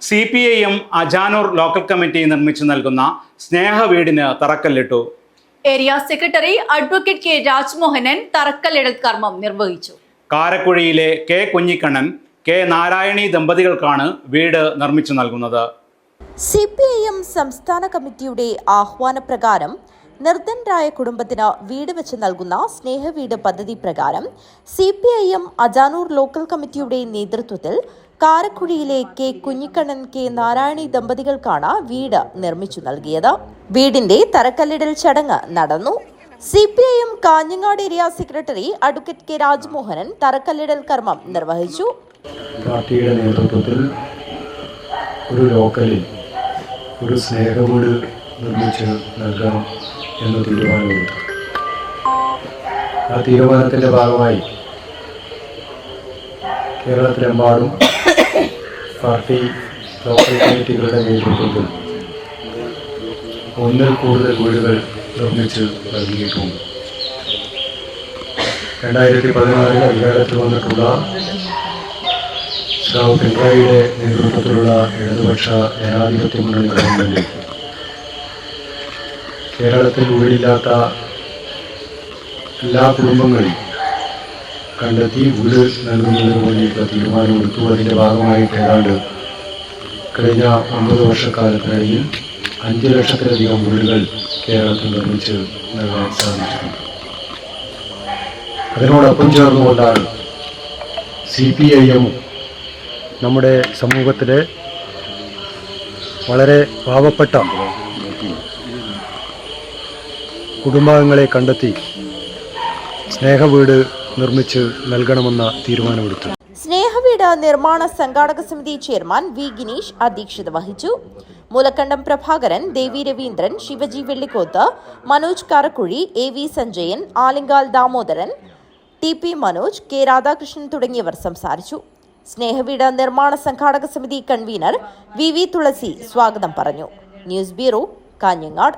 CPIM Ajanur local committee നിർമ്മിച്ചു നൽകുന്ന സ്നേഹവീടിന് തറക്കല്ലിട്ടു. Area secretary advocate K Rajmohanan തറക്കല്ലിടൽ കർമ്മം നിർവഹിച്ചു. കാരക്കുഴിയിലെ കെ കുഞ്ഞിക്കണ്ണൻ, കെ നാരായണി ദമ്പതികൾക്കാണ് വീട് നിർമ്മിച്ചു നൽകുന്നത്. CPIM സംസ്ഥാന കമ്മിറ്റിയുടെ ആഹ്വാനപ്രകാരം നിർധനരായ കുടുംബത്തിന് വീട് വെച്ച് നൽകുന്ന സ്നേഹവീട് പദ്ധതി പ്രകാരം CPIM അജാനൂർ ലോക്കൽ കമ്മിറ്റിയുടെ നേതൃത്വത്തിൽ കാരക്കുഴിയിലെ കെ കുഞ്ഞിക്കണ്ണൻ, കെ നാരായണി ദമ്പതികൾക്കാണ് വീട് നിർമ്മിച്ചു നൽകിയത്. വീടിന്റെ തറക്കല്ലിടൽ ചടങ്ങ് നടന്നു. CPIM Kanhangad area secretary advocate K Rajmohanan തറക്കല്ലിടൽ കർമ്മം നിർവഹിച്ചു. പാർട്ടിയുടെ നേതൃത്വത്തിൽ ഒരു ലോക്കലിൽ ഒരു സ്നേഹവീട് നിർമ്മിച്ച് നൽകണം എന്ന തീരുമാനമെടുത്തു. ആ തീരുമാനത്തിൻ്റെ ഭാഗമായി കേരളത്തിലെമ്പാടും പാർട്ടി ലോക്കൽ കമ്മിറ്റികളുടെ നേതൃത്വത്തിൽ ഒന്നിൽ കൂടുതൽ വീടുകൾ നിർമ്മിച്ച് നൽകിയിട്ടുണ്ട്. 2016 അധികാരത്തിൽ വന്നിട്ടുള്ള പിണറായിയുടെ നേതൃത്വത്തിലുള്ള ഇടതുപക്ഷ ജനാധിപത്യ മുന്നണി ഗവൺമെന്റ് കേരളത്തിൽ വീടില്ലാത്ത എല്ലാ കുടുംബങ്ങളും കണ്ടെത്തി വീട് നൽകുന്നതിന് വേണ്ടിയിട്ടുള്ള തീരുമാനമെടുത്തു. അതിൻ്റെ ഭാഗമായിട്ട് ഏതാണ്ട് കഴിഞ്ഞ 9 വർഷക്കാലത്തിനിടയിൽ 5 ലക്ഷത്തിലധികം വീടുകൾ കേരളത്തിൽ നിർമ്മിച്ച് നൽകാൻ സാധിച്ചിട്ടുണ്ട്. അതിനോടൊപ്പം ചേർന്നുകൊണ്ടാണ് CPIM നമ്മുടെ സമൂഹത്തിലെ വളരെ പാവപ്പെട്ട കുടുംബാംഗങ്ങളെ കണ്ടെത്തി സ്നേഹവീട് നിർമ്മിച്ച് നൽകണമെന്ന തീരുമാനമെടുത്തു. സ്നേഹവീട് നിർമ്മാണ സംഘാടക സമിതി ചെയർമാൻ വി ഗിനീഷ് അധ്യക്ഷത വഹിച്ചു. Moolakkandam Prabhakaran, Devi Raveendran, Shivaji Vellikoth, Manoj Karakuzhi, AV Sanjayan, Alinkal Damodaran, TP Manoj, K Radhakrishnan തുടങ്ങിയവർ സംസാരിച്ചു. സ്നേഹവീട് നിർമ്മാണ സംഘാടക സമിതി കൺവീനർ VV തുളസി സ്വാഗതം പറഞ്ഞു. News bureau, Kanhangad.